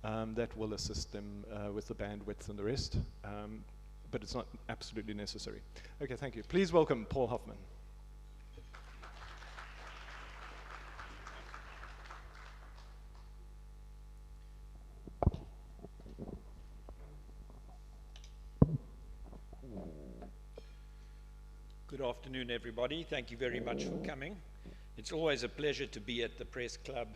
that will assist them with the bandwidth and the rest. But it's not absolutely necessary. Okay, thank you. Please welcome Paul Hoffmann. Good afternoon, everybody. Thank you very much for coming. It's always a pleasure to be at the Press Club.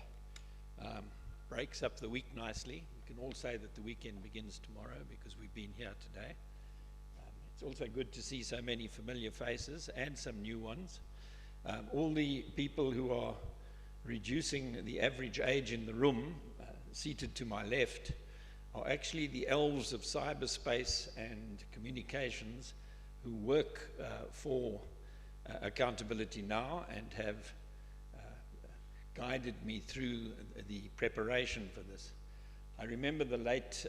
Breaks up the week nicely. We can all say that the weekend begins tomorrow because we've been here today. It's also good to see so many familiar faces and some new ones. All the people who are reducing the average age in the room, seated to my left, are actually the elves of cyberspace and communications who work for Accountability Now and have guided me through the preparation for this. I remember the late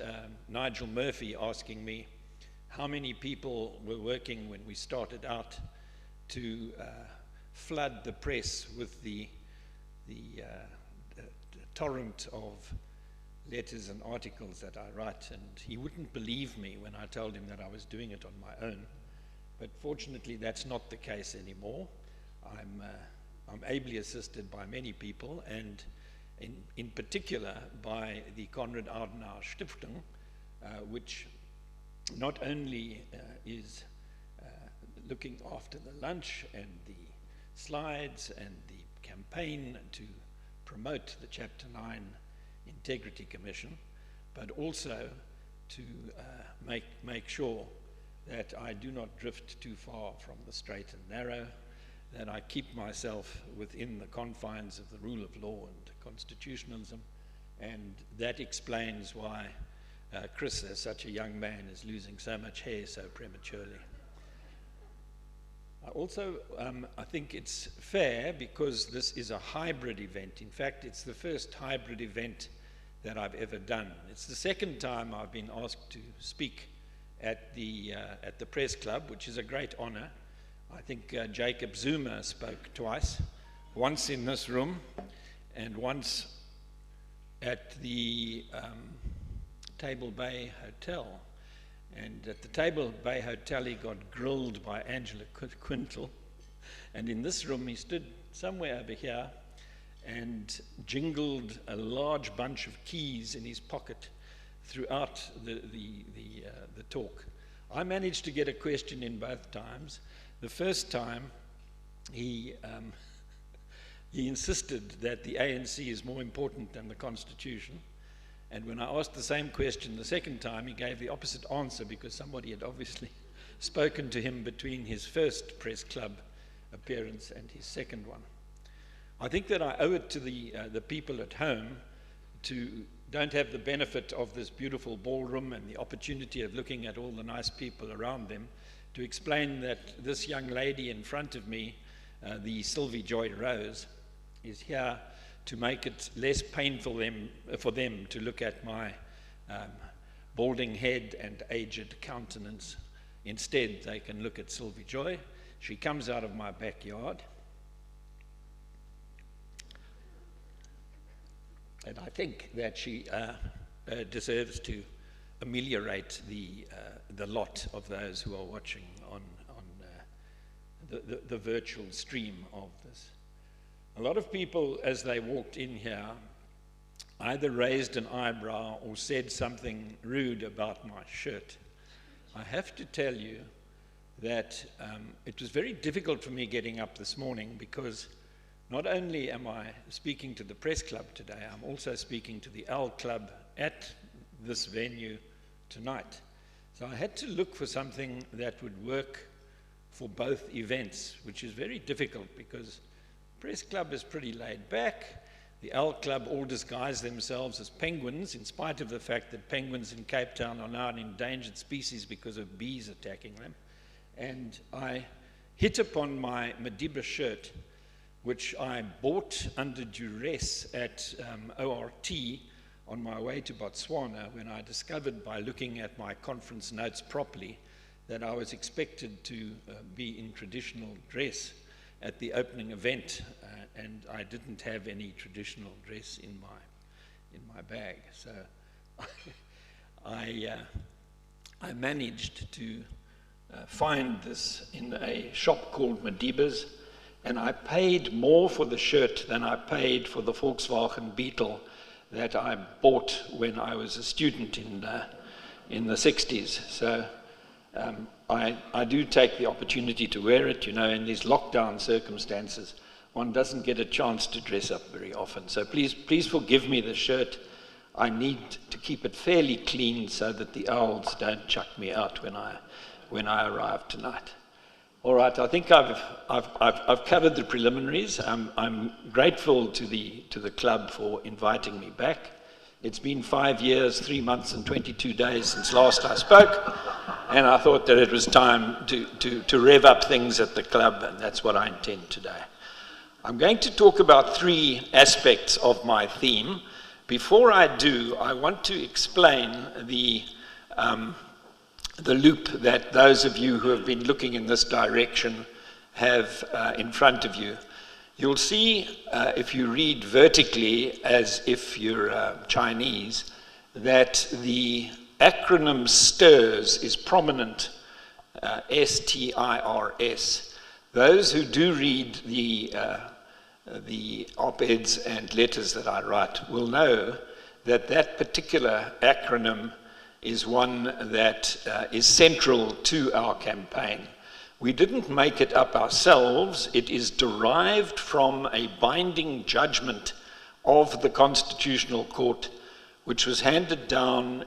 Nigel Murphy asking me how many people were working when we started out to flood the press with the torrent of letters and articles that I write, and he wouldn't believe me when I told him that I was doing it on my own. But fortunately, that's not the case anymore. I'm ably assisted by many people, and in particular by the Konrad Adenauer Stiftung, which not only is looking after the lunch and the slides and the campaign to promote the Chapter 9 Integrity Commission, but also to make sure that I do not drift too far from the straight and narrow, that I keep myself within the confines of the rule of law and constitutionalism, and that explains why Chris, as such a young man, is losing so much hair so prematurely. I think it's fair because this is a hybrid event. In fact, it's the first hybrid event that I've ever done. It's the second time I've been asked to speak at the Press Club, which is a great honor. I think Jacob Zuma spoke twice, once in this room and once at the Table Bay Hotel. And at the Table Bay Hotel, he got grilled by Angela Quintal. And in this room, he stood somewhere over here and jingled a large bunch of keys in his pocket throughout the talk. I managed to get a question in both times. The first time, he insisted that the ANC is more important than the Constitution. And when I asked the same question the second time, he gave the opposite answer because somebody had obviously spoken to him between his first Press Club appearance and his second one. I think that I owe it to the people at home to don't have the benefit of this beautiful ballroom and the opportunity of looking at all the nice people around them to explain that this young lady in front of me, the Sylvie Joy Rose, is here to make it less painful for them to look at my balding head and aged countenance. Instead, they can look at Sylvie Joy. She comes out of my backyard. And I think that she deserves to ameliorate the lot of those who are watching on the virtual stream of this. A lot of people, as they walked in here, either raised an eyebrow or said something rude about my shirt. I have to tell you that it was very difficult for me getting up this morning because not only am I speaking to the Press Club today, I'm also speaking to the L Club at this venue tonight. So I had to look for something that would work for both events, which is very difficult because Press Club is pretty laid back. The L Club all disguise themselves as penguins, in spite of the fact that penguins in Cape Town are now an endangered species because of bees attacking them. And I hit upon my Madiba shirt, which I bought under duress at ORT on my way to Botswana when I discovered by looking at my conference notes properly that I was expected to be in traditional dress at the opening event, and I didn't have any traditional dress in my bag. So I managed to find this in a shop called Madiba's, and I paid more for the shirt than I paid for the Volkswagen Beetle that I bought when I was a student in the 60s. So I do take the opportunity to wear it. You know, in these lockdown circumstances, one doesn't get a chance to dress up very often. So please forgive me the shirt. I need to keep it fairly clean so that the owls don't chuck me out when I arrive tonight. All right, I think I've covered the preliminaries. I'm grateful to the club for inviting me back. It's been 5 years, 3 months, and 22 days since last I spoke, and I thought that it was time to rev up things at the club, and that's what I intend today. I'm going to talk about 3 aspects of my theme. Before I do, I want to explain the loop that those of you who have been looking in this direction have in front of you. You'll see, if you read vertically as if you're Chinese, that the acronym STIRS is prominent, S-T-I-R-S. Those who do read the op-eds and letters that I write will know that that particular acronym is one that is central to our campaign. We didn't make it up ourselves. It is derived from a binding judgment of the Constitutional Court, which was handed down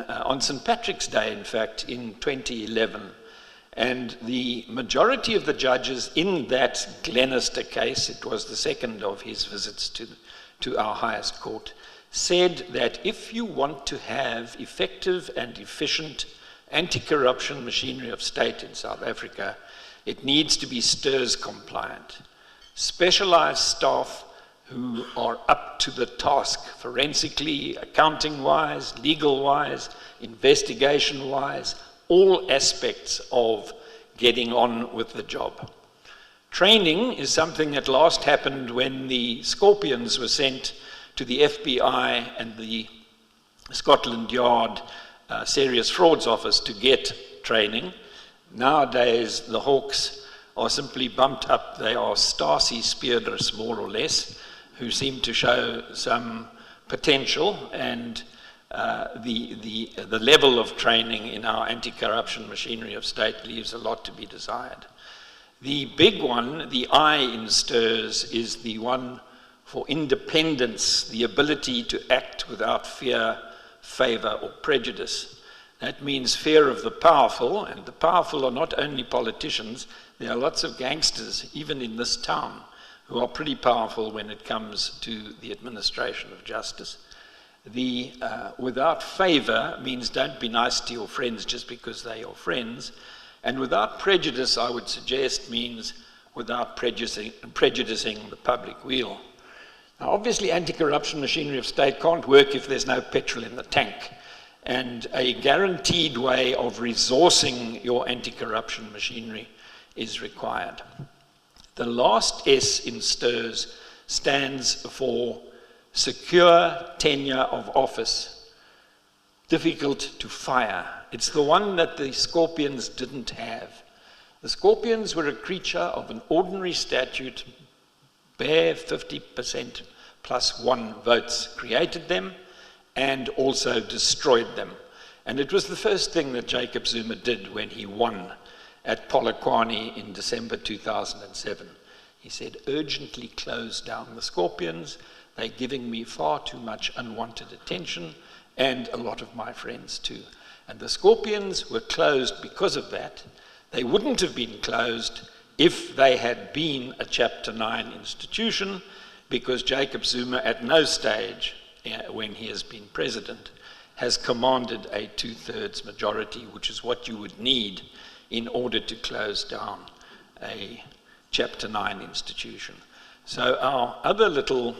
on St. Patrick's Day, in fact, in 2011. And the majority of the judges in that Glenister case, it was the second of his visits to our highest court, said that if you want to have effective and efficient anti-corruption machinery of state in South Africa, it needs to be STIRS compliant. Specialized staff who are up to the task forensically, accounting-wise, legal-wise, investigation-wise, all aspects of getting on with the job. Training is something that last happened when the Scorpions were sent to the FBI and the Scotland Yard Serious Frauds Office to get training. Nowadays, the Hawks are simply bumped up. They are Stasi Speerders, more or less, who seem to show some potential, and the level of training in our anti-corruption machinery of state leaves a lot to be desired. The big one, the I in STIRS, is the one for independence, the ability to act without fear, favor, or prejudice. That means fear of the powerful, and the powerful are not only politicians. There are lots of gangsters, even in this town, who are pretty powerful when it comes to the administration of justice. The without favor means don't be nice to your friends just because they're your friends. And without prejudice, I would suggest, means without prejudicing the public weal. Now, obviously, anti-corruption machinery of state can't work if there's no petrol in the tank. And a guaranteed way of resourcing your anti-corruption machinery is required. The last S in STIRS stands for secure tenure of office, difficult to fire. It's the one that the Scorpions didn't have. The Scorpions were a creature of an ordinary statute. Bare 50% plus 1 votes created them and also destroyed them. And it was the first thing that Jacob Zuma did when he won at Polokwane in December 2007. He said, urgently close down the Scorpions. They're giving me far too much unwanted attention, and a lot of my friends too. And the Scorpions were closed because of that. They wouldn't have been closed if they had been a Chapter 9 institution, because Jacob Zuma at no stage, when he has been president, has commanded a 2/3 majority, which is what you would need in order to close down a Chapter 9 institution. So our other little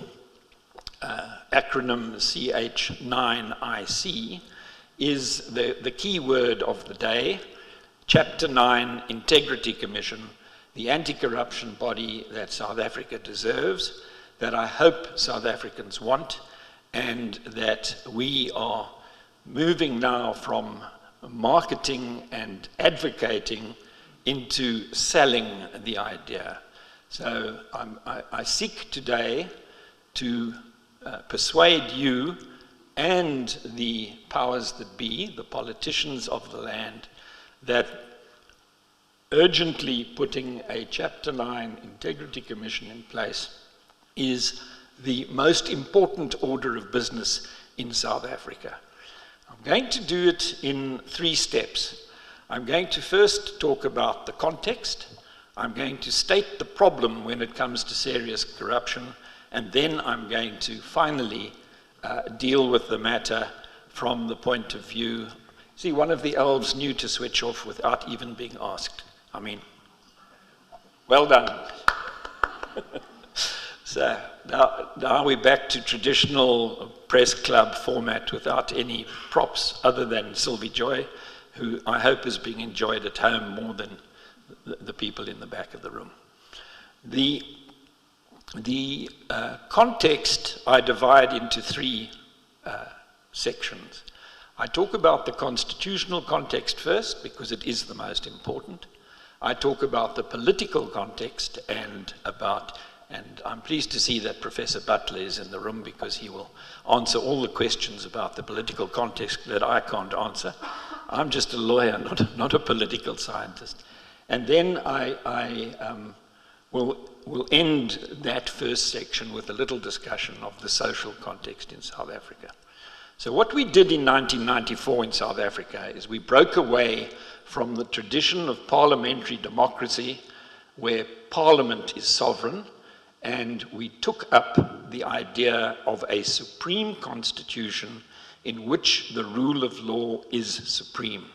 acronym, CH9IC, is the key word of the day. Chapter 9 Integrity Commission, the anti-corruption body that South Africa deserves, that I hope South Africans want, and that we are moving now from marketing and advocating into selling the idea. So I seek today to persuade you and the powers that be, the politicians of the land, that urgently putting a Chapter 9 Integrity Commission in place is the most important order of business in South Africa. I'm going to do it in 3 steps. I'm going to first talk about the context. I'm going to state the problem when it comes to serious corruption, and then I'm going to finally deal with the matter from the point of view. See, one of the elves knew to switch off without even being asked. I mean, well done. So now we're back to traditional press club format without any props other than Sylvie Joy, who I hope is being enjoyed at home more than the people in the back of the room. The context I divide into 3 sections. I talk about the constitutional context first, because it is the most important. I talk about the political context and I'm pleased to see that Professor Butler is in the room, because he will answer all the questions about the political context that I can't answer. I'm just a lawyer, not a political scientist. And then I will end that first section with a little discussion of the social context in South Africa. So what we did in 1994 in South Africa is we broke away from the tradition of parliamentary democracy, where parliament is sovereign, and we took up the idea of a supreme constitution in which the rule of law is supreme.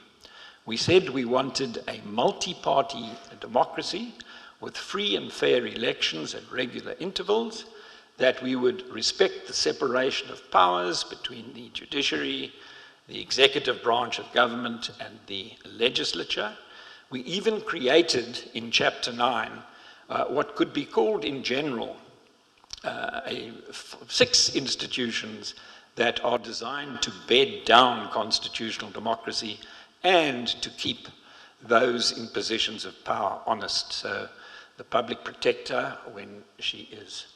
We said we wanted a multi-party democracy with free and fair elections at regular intervals, that we would respect the separation of powers between the judiciary, the executive branch of government, and the legislature. We even created in Chapter 9 what could be called in general 6 institutions that are designed to bed down constitutional democracy and to keep those in positions of power honest. So the public protector, when she is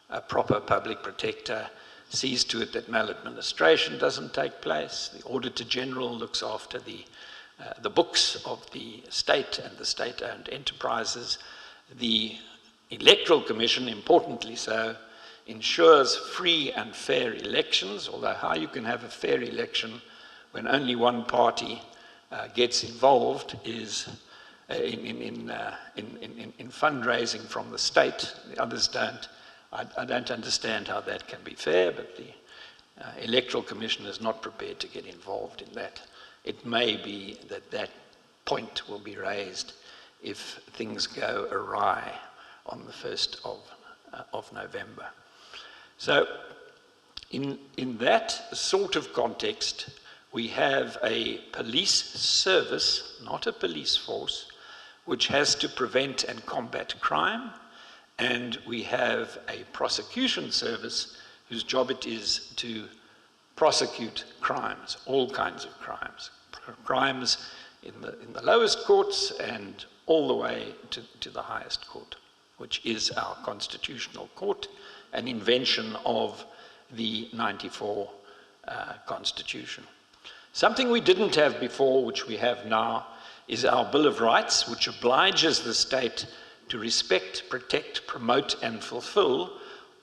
a proper public protector, sees to it that maladministration doesn't take place. The Auditor General looks after the books of the state and the state-owned enterprises. The Electoral Commission, importantly so, ensures free and fair elections, although how you can have a fair election when only one party gets involved is in fundraising from the state, the others don't. I don't understand how that can be fair, but the Electoral Commission is not prepared to get involved in that. It may be that that point will be raised if things go awry on the 1st of November. So in that sort of context, we have a police service, not a police force, which has to prevent and combat crime, and we have a prosecution service whose job it is to prosecute crimes, all kinds of crimes. Crimes in the lowest courts and all the way to the highest court, which is our constitutional court, an invention of the 94 Constitution. Something we didn't have before, which we have now, is our Bill of Rights, which obliges the state to respect, protect, promote, and fulfill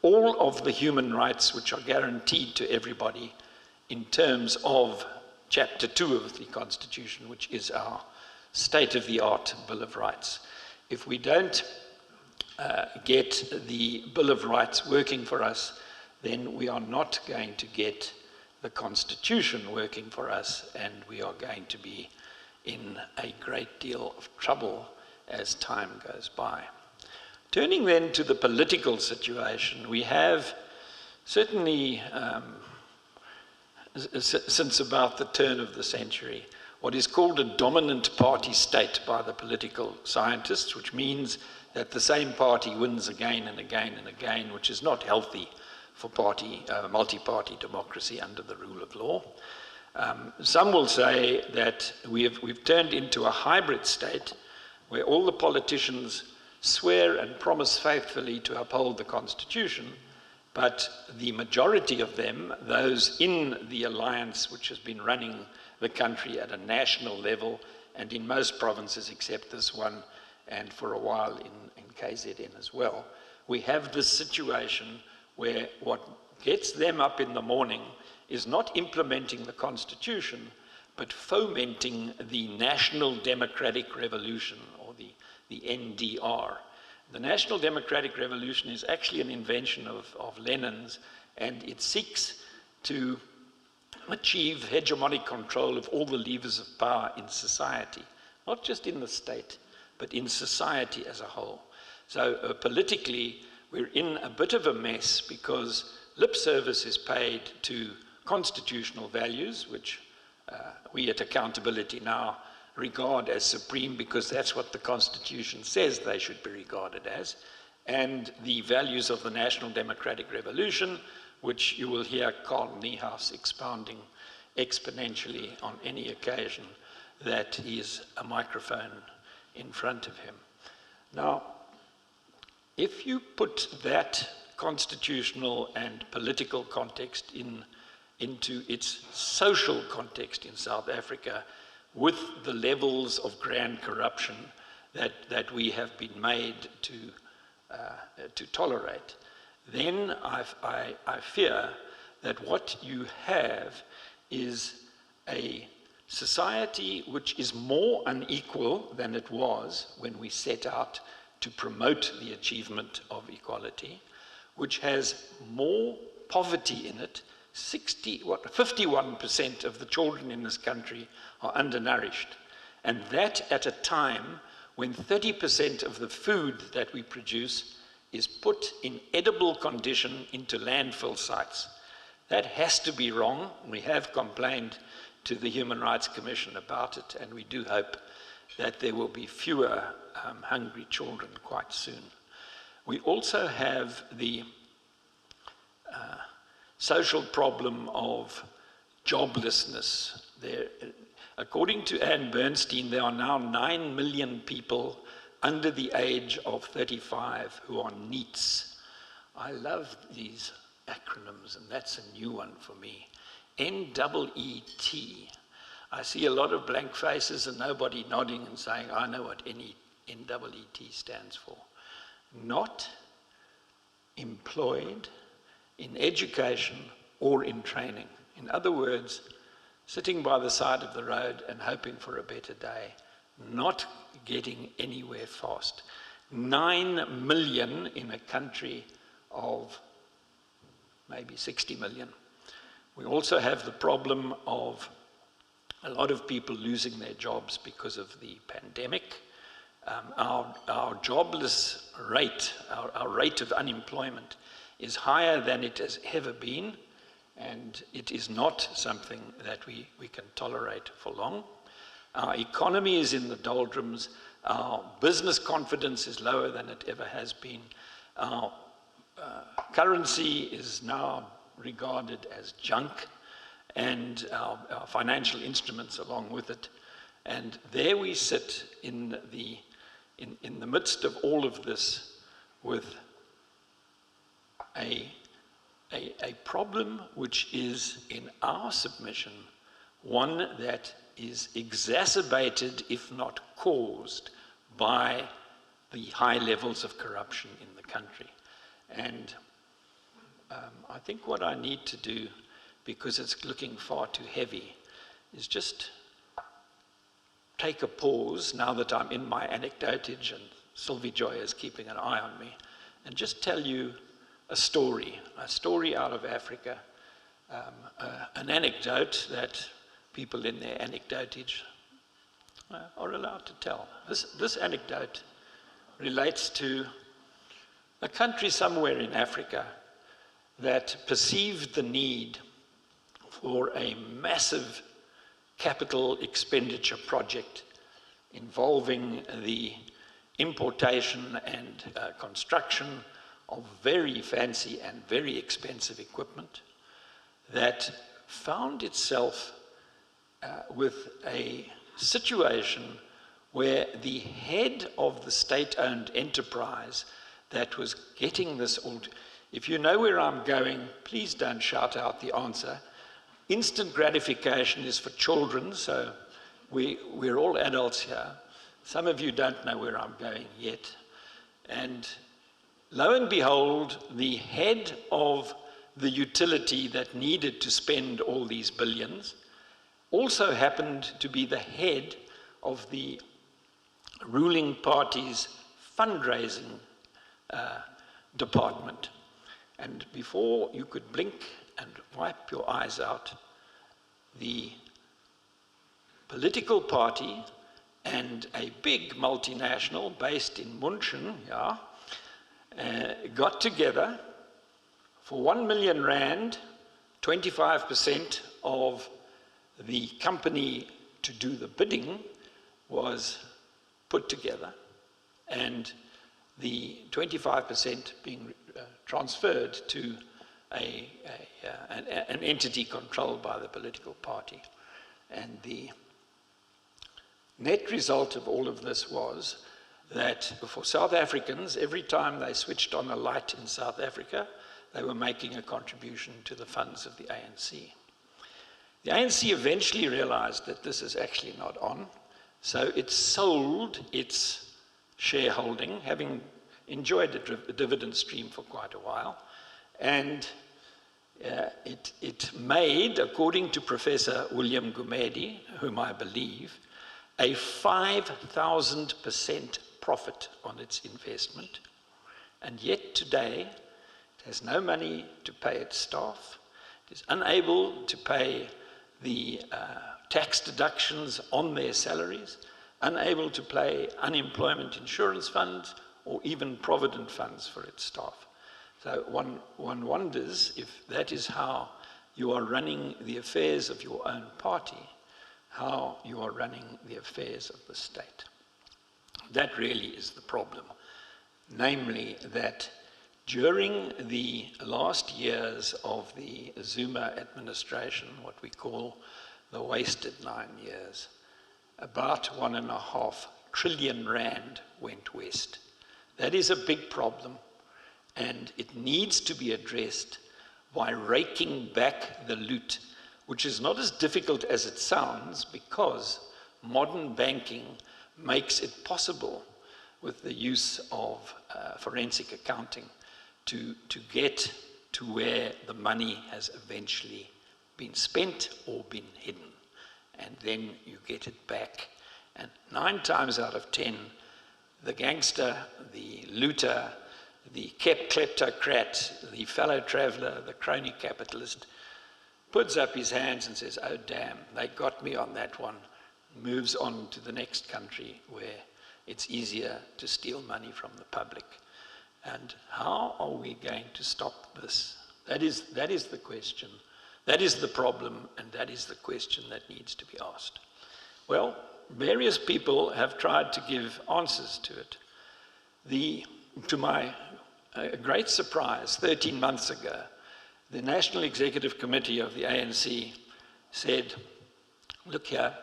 all of the human rights which are guaranteed to everybody in terms of Chapter 2 of the Constitution, which is our state-of-the-art Bill of Rights. If we don't get the Bill of Rights working for us, then we are not going to get the Constitution working for us, and we are going to be in a great deal of trouble as time goes by. Turning then to the political situation, we have certainly, since about the turn of the century, what is called a dominant party state by the political scientists, which means that the same party wins again and again and again, which is not healthy for multi-party democracy under the rule of law. Some will say that we've turned into a hybrid state where all the politicians swear and promise faithfully to uphold the Constitution, but the majority of them, those in the alliance which has been running the country at a national level, and in most provinces except this one, and for a while in KZN as well, we have this situation where what gets them up in the morning is not implementing the Constitution, but fomenting the National Democratic Revolution, or the NDR. The National Democratic Revolution is actually an invention of Lenin's, and it seeks to achieve hegemonic control of all the levers of power in society, not just in the state, but in society as a whole. So politically, we're in a bit of a mess because lip service is paid to constitutional values, which we at Accountability Now regard as supreme because that's what the Constitution says they should be regarded as, and the values of the National Democratic Revolution, which you will hear Carl Niehaus expounding exponentially on any occasion that he is a microphone in front of him. Now, if you put that constitutional and political context into its social context in South Africa, with the levels of grand corruption that we have been made to tolerate, then I fear that what you have is a society which is more unequal than it was when we set out to promote the achievement of equality, which has more poverty in it. 51% of the children in this country are undernourished. And that at a time when 30% of the food that we produce is put in edible condition into landfill sites. That has to be wrong. We have complained to the Human Rights Commission about it, and we do hope that there will be fewer hungry children quite soon. We also have the social problem of joblessness. According to Anne Bernstein, there are now 9 million people under the age of 35 who are NEETs. I love these acronyms, and that's a new one for me. N-E-E-T. I see a lot of blank faces and nobody nodding and saying, I know what N-E-E-T stands for. Not employed in education or in training. In other words, sitting by the side of the road and hoping for a better day, not getting anywhere fast. 9 million in a country of maybe 60 million. We also have the problem of a lot of people losing their jobs because of the pandemic. Our jobless rate, our rate of unemployment is higher than it has ever been, and it is not something that we can tolerate for long. Our economy is in the doldrums. Our business confidence is lower than it ever has been. Our currency is now regarded as junk, and our financial instruments along with it. And there we sit in the midst of all of this with a problem which is, in our submission, one that is exacerbated, if not caused, by the high levels of corruption in the country. And I think what I need to do, because it's looking far too heavy, is just take a pause now that I'm in my anecdotage and Sylvie Joy is keeping an eye on me, and just tell you a story out of Africa, an anecdote that people in their anecdotage are allowed to tell. This anecdote relates to a country somewhere in Africa that perceived the need for a massive capital expenditure project involving the importation and construction of very fancy and very expensive equipment that found itself with a situation where the head of the state-owned enterprise that was getting this all. If you know where I'm going, please don't shout out the answer. Instant gratification is for children, so we're all adults here. Some of you don't know where I'm going yet. And lo and behold, the head of the utility that needed to spend all these billions also happened to be the head of the ruling party's fundraising department. And before you could blink and wipe your eyes out, the political party and a big multinational based in München, got together for 1 million rand, 25% of the company to do the bidding was put together, and the 25% being transferred to an entity controlled by the political party. And the net result of all of this was that for South Africans, every time they switched on a light in South Africa, they were making a contribution to the funds of the ANC. The ANC eventually realized that this is actually not on, so it sold its shareholding, having enjoyed a dividend stream for quite a while, and it made, according to Professor William Gumede, whom I believe, a 5,000% profit on its investment, and yet today it has no money to pay its staff. It is unable to pay the tax deductions on their salaries, unable to pay unemployment insurance funds or even provident funds for its staff. So one wonders if that is how you are running the affairs of your own party, how you are running the affairs of the state. That really is the problem. Namely, that during the last years of the Zuma administration, what we call the wasted 9 years, about 1.5 trillion rand went west. That is a big problem, and it needs to be addressed by raking back the loot, which is not as difficult as it sounds, because modern banking makes it possible, with the use of forensic accounting, to get to where the money has eventually been spent or been hidden. And then you get it back. And 9 times out of 10, the gangster, the looter, the kleptocrat, the fellow traveler, the crony capitalist, puts up his hands and says, oh damn, they got me on that one, moves on to the next country where it's easier to steal money from the public. And how are we going to stop this? That is the question. That is the problem, and that is the question that needs to be asked. Well, various people have tried to give answers to it. To my great surprise, 13 months ago, the National Executive Committee of the ANC said, look here,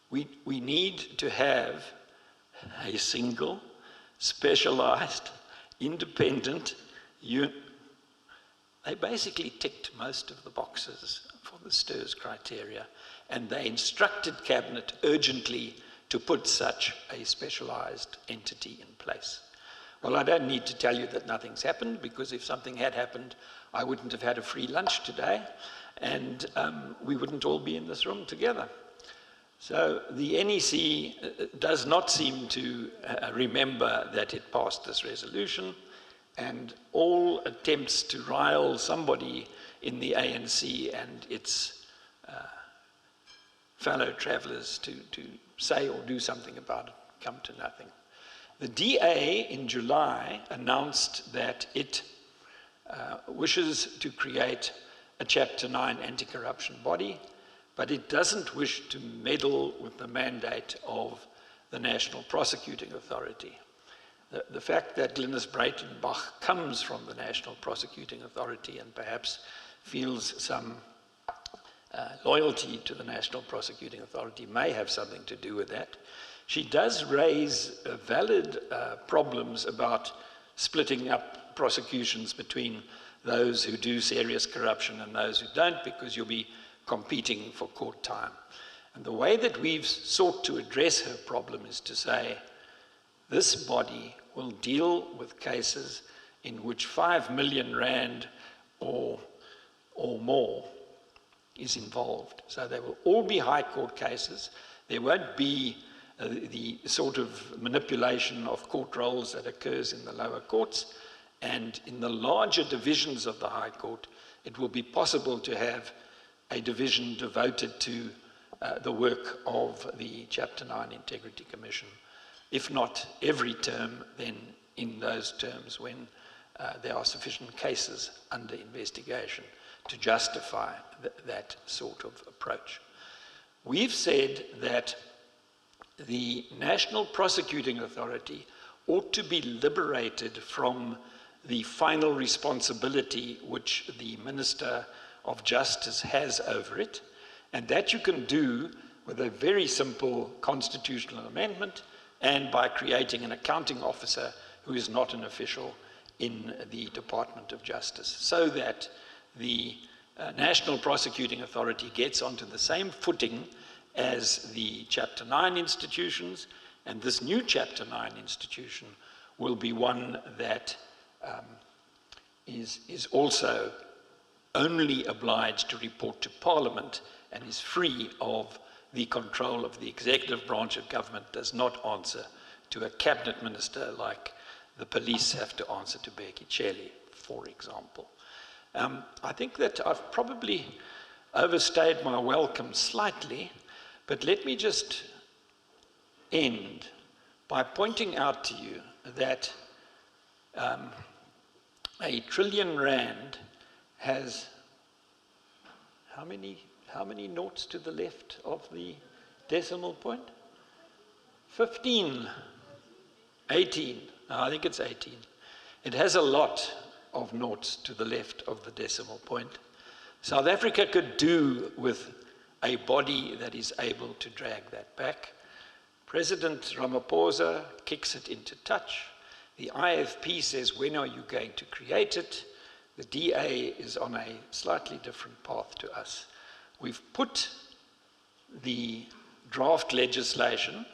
we need to have a single, specialized, independent unit. They basically ticked most of the boxes for the STIRS criteria, and they instructed Cabinet urgently to put such a specialized entity in place. Well, I don't need to tell you that nothing's happened, because if something had happened, I wouldn't have had a free lunch today, and we wouldn't all be in this room together. So the NEC does not seem to remember that it passed this resolution, and all attempts to rile somebody in the ANC and its fellow travelers to say or do something about it come to nothing. The DA in July announced that it wishes to create a Chapter 9 anti-corruption body, but it doesn't wish to meddle with the mandate of the National Prosecuting Authority. the fact that Glynis Breitenbach comes from the National Prosecuting Authority and perhaps feels some loyalty to the National Prosecuting Authority may have something to do with that. She does raise valid problems about splitting up prosecutions between those who do serious corruption and those who don't, because you'll be competing for court time. And the way that we've sought to address her problem is to say, this body will deal with cases in which 5 million rand or more is involved. So they will all be high court cases. There won't be the sort of manipulation of court rolls that occurs in the lower courts. And in the larger divisions of the High Court, it will be possible to have a division devoted to the work of the Chapter 9 Integrity Commission. If not every term, then in those terms when there are sufficient cases under investigation to justify that sort of approach. We've said that the National Prosecuting Authority ought to be liberated from the final responsibility which the Minister of Justice has over it, and that you can do with a very simple constitutional amendment and by creating an accounting officer who is not an official in the Department of Justice, so that the National Prosecuting Authority gets onto the same footing as the Chapter 9 institutions, and this new Chapter 9 institution will be one that is also only obliged to report to Parliament and is free of the control of the executive branch of government, does not answer to a cabinet minister like the police have to answer to Becky Shelley, for example. I think that I've probably overstayed my welcome slightly, but let me just end by pointing out to you that R1 trillion has how many noughts to the left of the decimal point? 15, 18, no, I think it's 18. It has a lot of noughts to the left of the decimal point. South Africa could do with a body that is able to drag that back. President Ramaphosa kicks it into touch. The IFP says, when are you going to create it? The DA is on a slightly different path to us. We've put the draft legislation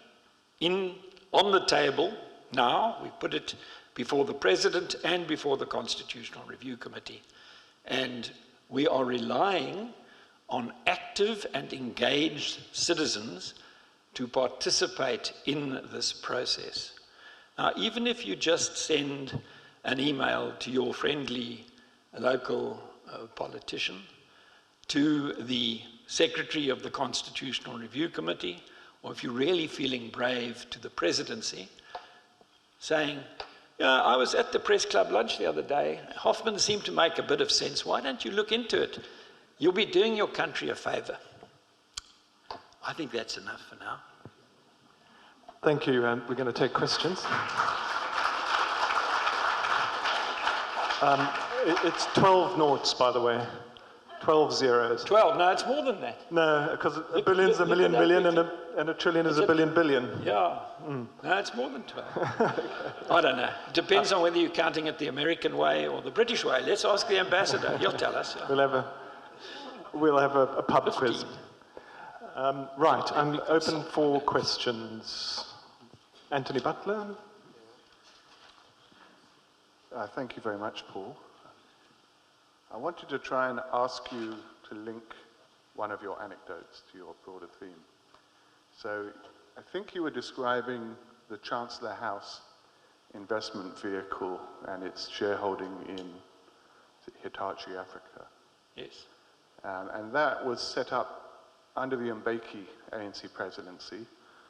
on the table now. We put it before the President and before the Constitutional Review Committee. And we are relying on active and engaged citizens to participate in this process. Now, even if you just send an email to your friendly local politician, to the Secretary of the Constitutional Review Committee, or if you're really feeling brave, to the Presidency, saying, yeah, I was at the press club lunch the other day. Hoffmann seemed to make a bit of sense. Why don't you look into it? You'll be doing your country a favor. I think that's enough for now. Thank you, and we're going to take questions. It's 12 noughts, by the way. 12 zeros. 12, no, it's more than that. No, because a billion's a million billion, and a trillion is a billion billion. Yeah, no, it's more than 12. I don't know. It depends on whether you're counting it the American way or the British way. Let's ask the ambassador. He'll tell us. Yeah. We'll have a pub quiz. Right, I'm open for questions. Anthony Butler. Thank you very much, Paul. I wanted to try and ask you to link one of your anecdotes to your broader theme. So I think you were describing the Chancellor House investment vehicle and its shareholding in Hitachi Africa. Yes. And that was set up under the Mbeki ANC presidency.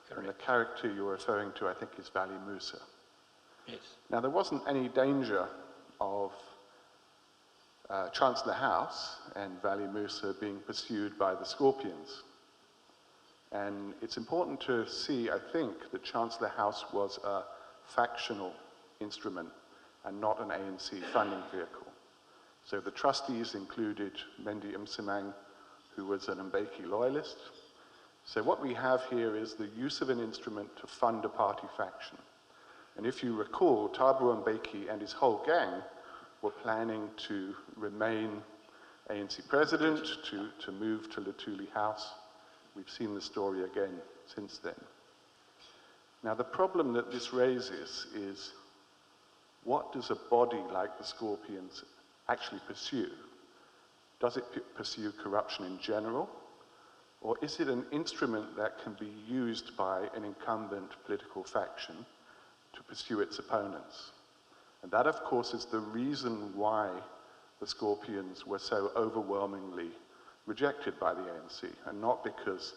Correct. And the character you're referring to, I think, is Vali Musa. Yes. Now, there wasn't any danger of Chancellor House and Vali Musa being pursued by the Scorpions. And it's important to see, I think, that Chancellor House was a factional instrument and not an ANC funding vehicle. So the trustees included Mendi Msimang, who was an Mbeki loyalist. So what we have here is the use of an instrument to fund a party faction. And if you recall, Thabo Mbeki and his whole gang were planning to remain ANC president, to move to Luthuli House. We've seen the story again since then. Now the problem that this raises is, what does a body like the Scorpions actually pursue? Does it pursue corruption in general? Or is it an instrument that can be used by an incumbent political faction to pursue its opponents? And that, of course, is the reason why the Scorpions were so overwhelmingly rejected by the ANC, and not because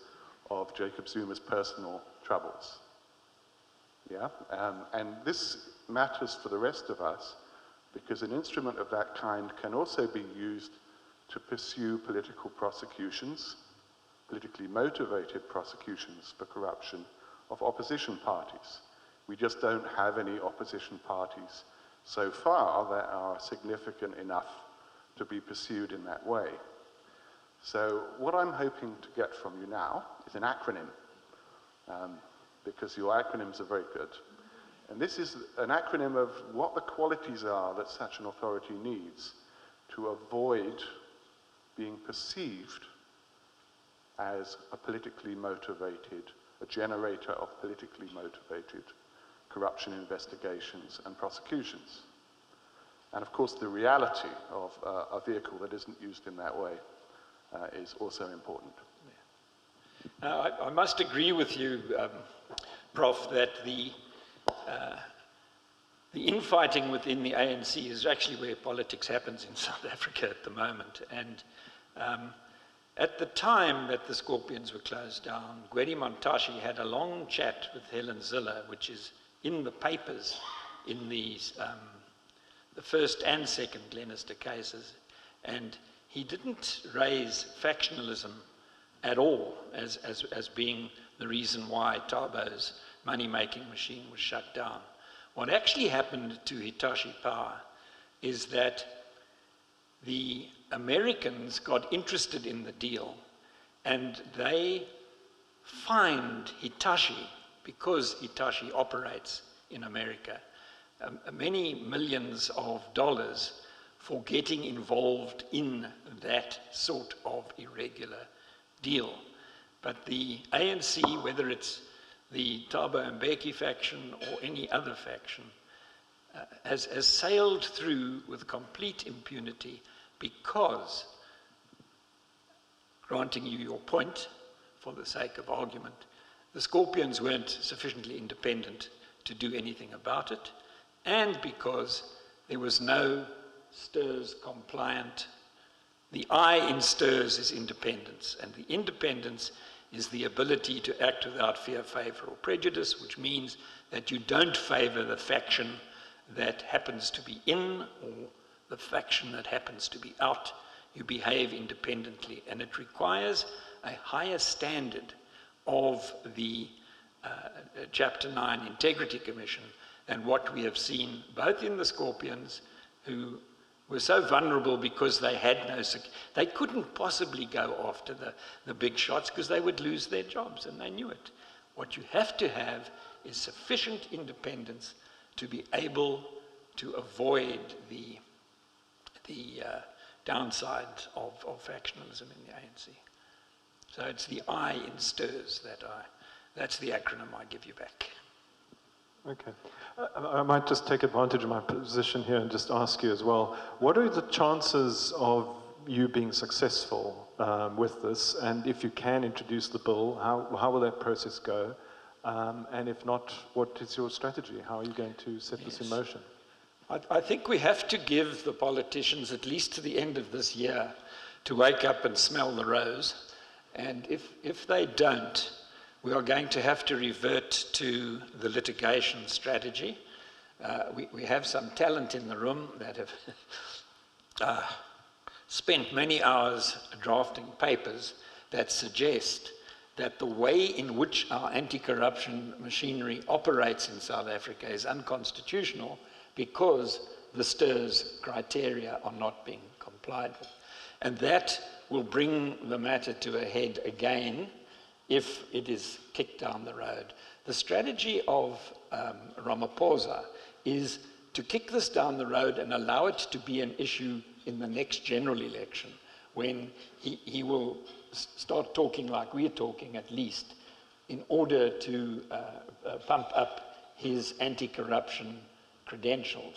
of Jacob Zuma's personal troubles. Yeah? And this matters for the rest of us, because an instrument of that kind can also be used to pursue political prosecutions, politically motivated prosecutions for corruption of opposition parties. We just don't have any opposition parties so far that are significant enough to be pursued in that way. So what I'm hoping to get from you now is an acronym, because your acronyms are very good. And this is an acronym of what the qualities are that such an authority needs to avoid being perceived as a politically motivated, a generator of politically motivated corruption investigations and prosecutions. And of course, the reality of a vehicle that isn't used in that way is also important. Yeah. I must agree with you, Prof, that the infighting within the ANC is actually where politics happens in South Africa at the moment. And at the time that the Scorpions were closed down, Gwedi Montashi had a long chat with Helen Ziller, which is in the papers in these, the first and second Glenister cases, and he didn't raise factionalism at all as being the reason why Thabo's money-making machine was shut down. What actually happened to Hitachi Power is that the Americans got interested in the deal, and they fined Hitachi, because Hitachi operates in America, many millions of dollars for getting involved in that sort of irregular deal. But the ANC, whether it's the Thabo Mbeki faction or any other faction, has sailed through with complete impunity, because, granting you your point for the sake of argument, the Scorpions weren't sufficiently independent to do anything about it, and because there was no STIRS compliant. The I in STIRS is independence, and the independence is the ability to act without fear, favour or prejudice, which means that you don't favour the faction that happens to be in or the faction that happens to be out. You behave independently, and it requires a higher standard of the Chapter 9 Integrity Commission than what we have seen both in the Scorpions, who were so vulnerable because they had no, they couldn't possibly go after the big shots because they would lose their jobs, and they knew it. What you have to have is sufficient independence to be able to avoid the downside of factionalism in the ANC. So it's the I in STIRS that's the acronym I give you back. Okay. I might just take advantage of my position here and just ask you as well, what are the chances of you being successful with this? And if you can introduce the bill, how will that process go? And if not, what is your strategy? How are you going to set this in motion? I think we have to give the politicians at least to the end of this year to wake up and smell the rose. And if they don't, we are going to have to revert to the litigation strategy. We have some talent in the room that have spent many hours drafting papers that suggest that the way in which our anti-corruption machinery operates in South Africa is unconstitutional, because the STIRS criteria are not being complied with. And that will bring the matter to a head again if it is kicked down the road. The strategy of Ramaphosa is to kick this down the road and allow it to be an issue in the next general election, when he will start talking like we're talking, at least, in order to pump up his anti-corruption credentials.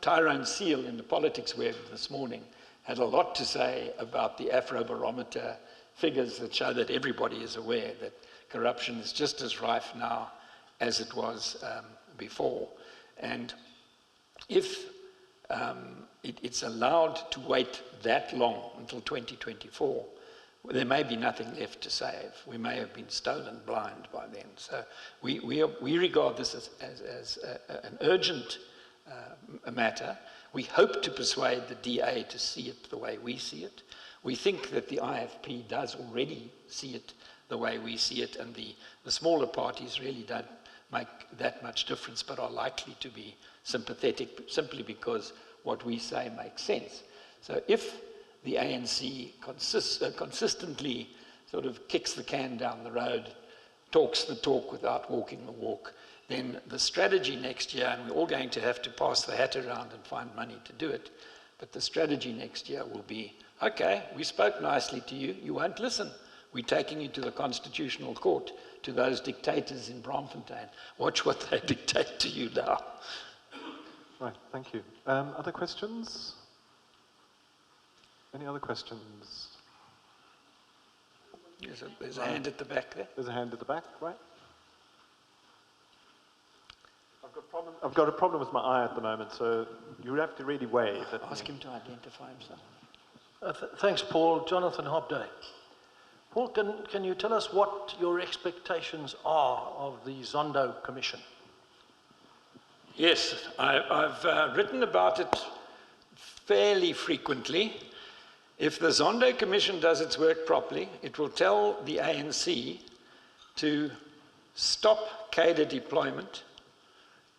Tyrone Seale in the Politics Web this morning had a lot to say about the Afrobarometer figures that show that everybody is aware that corruption is just as rife now as it was before. And if it's allowed to wait that long until 2024, there may be nothing left to save. We may have been stolen blind by then. So we regard this as an urgent matter. We hope to persuade the DA to see it the way we see it. We think that the IFP does already see it the way we see it, and the smaller parties really don't make that much difference, but are likely to be sympathetic simply because what we say makes sense. So if the ANC consistently sort of kicks the can down the road, talks the talk without walking the walk, then the strategy next year, and we're all going to have to pass the hat around and find money to do it, but the strategy next year will be, okay, we spoke nicely to you, you won't listen. We're taking you to the Constitutional Court, to those dictators in Braamfontein. Watch what they dictate to you now. Right, thank you. Other questions? Any other questions? There's a hand at the back there. There's a hand at the back, right? I've got a problem with my eye at the moment, so you have to really wave. Ask him to identify himself. Thanks, Paul. Jonathan Hobday. Paul, can you tell us what your expectations are of the Zondo Commission? Yes, I've written about it fairly frequently. If the Zondo Commission does its work properly, it will tell the ANC to stop cadre deployment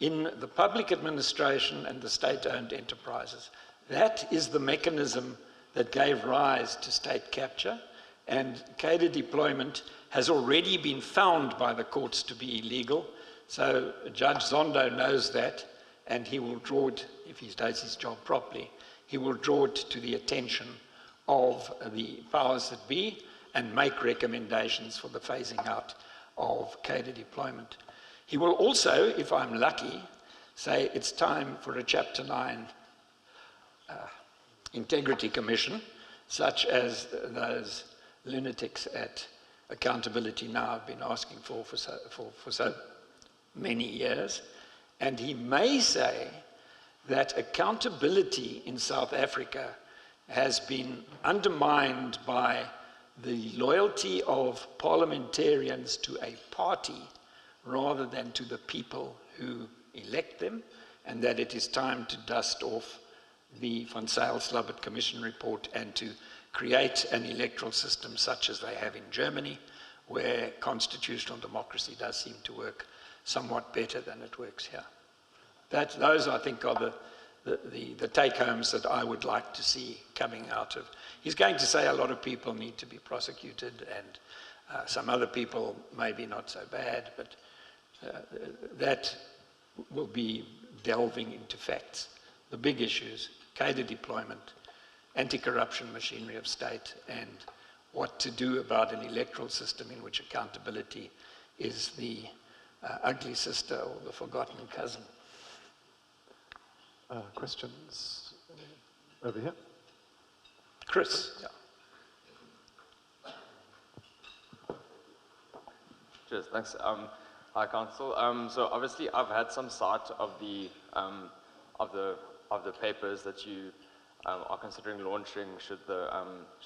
in the public administration and the state-owned enterprises. That is the mechanism that gave rise to state capture, and cadre deployment has already been found by the courts to be illegal. So Judge Zondo knows that, and he will draw it, if he does his job properly, he will draw it to the attention of the powers that be and make recommendations for the phasing out of cadre deployment. He will also, if I'm lucky, say it's time for a Chapter 9 integrity commission, such as those lunatics at Accountability Now have been asking for so many years. And he may say that accountability in South Africa has been undermined by the loyalty of parliamentarians to a party rather than to the people who elect them, and that it is time to dust off the Van Zyl-Slabbert Commission report and to create an electoral system such as they have in Germany, where constitutional democracy does seem to work somewhat better than it works here. Those, I think, are the take-homes that I would like to see coming out of. He's going to say a lot of people need to be prosecuted, and some other people maybe not so bad, but that will be delving into facts. The big issues: cadre deployment, anti-corruption machinery of state, and what to do about an electoral system in which accountability is the ugly sister or the forgotten cousin. Questions over here? Chris. Yeah. Cheers, thanks. Hi, Council. So obviously, I've had some sight of the papers that you are considering launching should the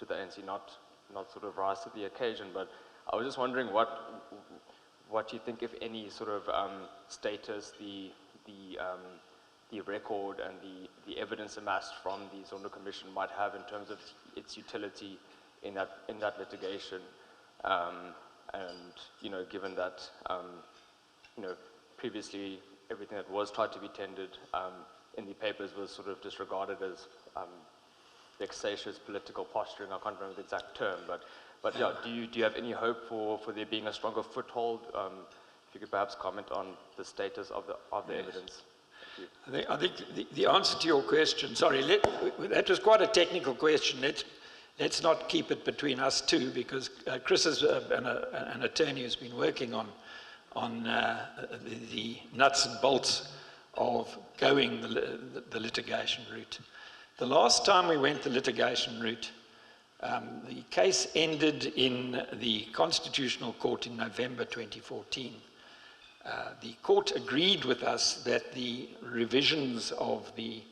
ANC not sort of rise to the occasion. But I was just wondering what you think, if any, sort of status the record and the evidence amassed from the Zondo Commission might have in terms of its utility in that litigation, and given that previously everything that was tried to be tendered in the papers was sort of disregarded as vexatious political posturing. I can't remember the exact term, but yeah, do you have any hope for there being a stronger foothold? If you could perhaps comment on the status of the evidence. Thank you. I think the answer to your question, sorry, that was quite a technical question. Let's not keep it between us two, because Chris is an attorney who's been working on the nuts and bolts of going the litigation route. The last time we went the litigation route, the case ended in the Constitutional Court in November 2014. The court agreed with us that the revisions of the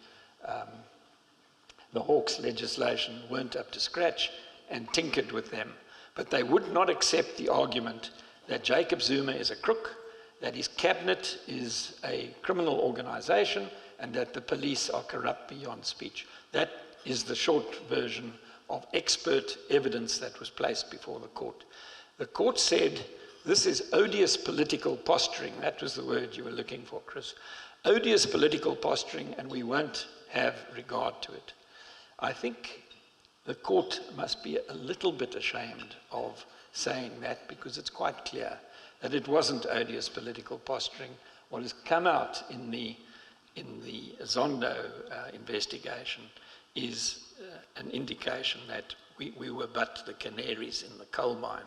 Hawks legislation weren't up to scratch and tinkered with them, but they would not accept the argument that Jacob Zuma is a crook, that his cabinet is a criminal organization, and that the police are corrupt beyond speech. That is the short version of expert evidence that was placed before the court. The court said, this is odious political posturing. That was the word you were looking for, Chris. Odious political posturing, and we won't have regard to it. I think the court must be a little bit ashamed of saying that, because it's quite clear that it wasn't odious political posturing. What has come out in the Zondo investigation is an indication that we were but the canaries in the coal mine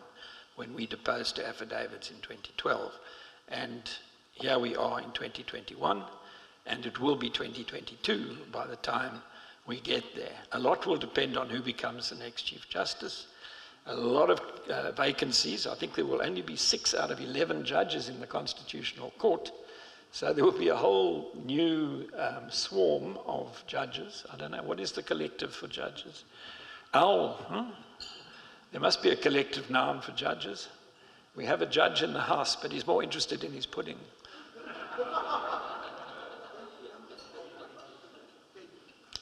when we deposed to affidavits in 2012. And here we are in 2021, and it will be 2022 by the time we get there. A lot will depend on who becomes the next Chief Justice. A lot of vacancies. I think there will only be 6 out of 11 judges in the Constitutional Court. So there will be a whole new swarm of judges. I don't know, what is the collective for judges? Owl, huh? There must be a collective noun for judges. We have a judge in the House, but he's more interested in his pudding.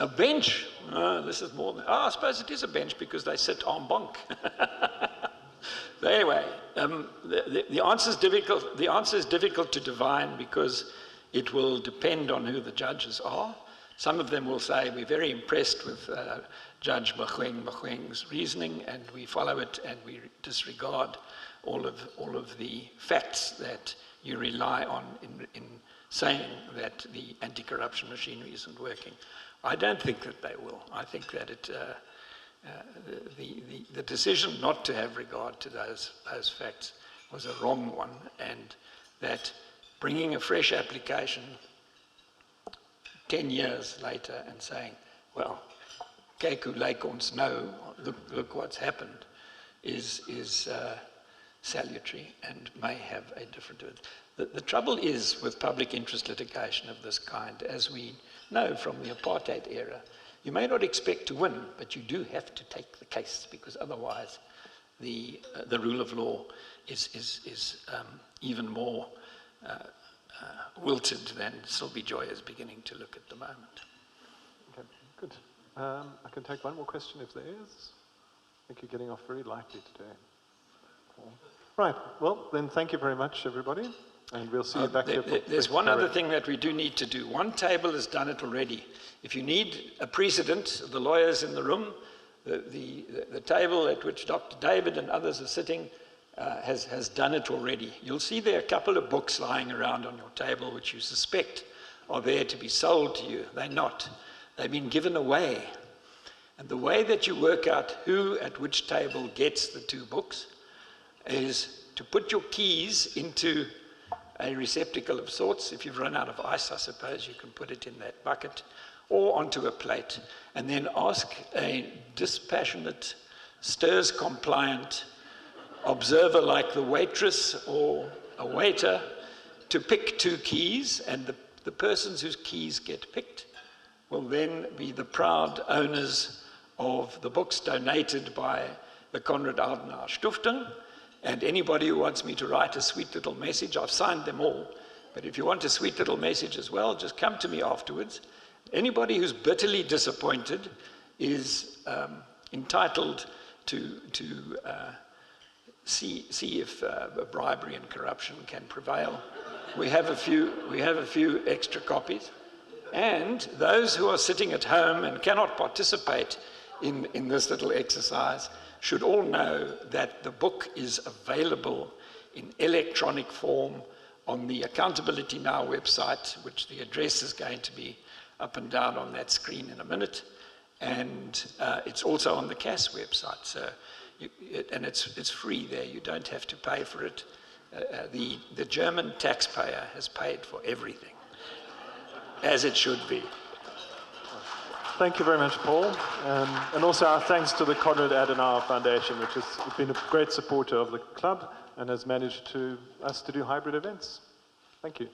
A bench. This is more than... I suppose it is a bench because they sit en banc. But anyway, the answer is difficult. The answer is difficult to divine because it will depend on who the judges are. Some of them will say, we're very impressed with Judge Mogoeng's reasoning, and we follow it, and we disregard all of the facts that you rely on in saying that the anti-corruption machinery isn't working. I don't think that they will. I think that the decision not to have regard to those facts was a wrong one, and that bringing a fresh application 10 years later and saying, well, Keku Leikons, no, look what's happened, is salutary and may have a different... The trouble is with public interest litigation of this kind, as we know from the apartheid era, you may not expect to win, but you do have to take the case, because otherwise the rule of law is even more wilted than Sylvie Joy is beginning to look at the moment. Okay, good. I can take one more question if there is. I think you're getting off very lightly today. Right, well, then thank you very much, everybody. And we'll see you back here. There's one other thing that we do need to do. One table has done it already. If you need a precedent, the lawyers in the room, the table at which Dr. David and others are sitting has done it already. You'll see there are a couple of books lying around on your table which you suspect are there to be sold to you. They're not. They've been given away. And the way that you work out who at which table gets the 2 books is to put your keys into a receptacle of sorts. If you've run out of ice, I suppose you can put it in that bucket, or onto a plate, and then ask a dispassionate, STIRS-compliant observer like the waitress or a waiter to pick 2 keys, and the persons whose keys get picked will then be the proud owners of the books donated by the Konrad Adenauer Stiftung. And anybody who wants me to write a sweet little message, I've signed them all, but if you want a sweet little message as well, just come to me afterwards. Anybody who's bitterly disappointed is entitled to see if bribery and corruption can prevail we have a few extra copies. And those who are sitting at home and cannot participate in this little exercise should all know that the book is available in electronic form on the Accountability Now website, which the address is going to be up and down on that screen in a minute. And it's also on the CAS website. So and it's free there. You don't have to pay for it. The German taxpayer has paid for everything, as it should be. Thank you very much, Paul. And also our thanks to the Konrad Adenauer Foundation, which has been a great supporter of the club and has managed us to do hybrid events. Thank you.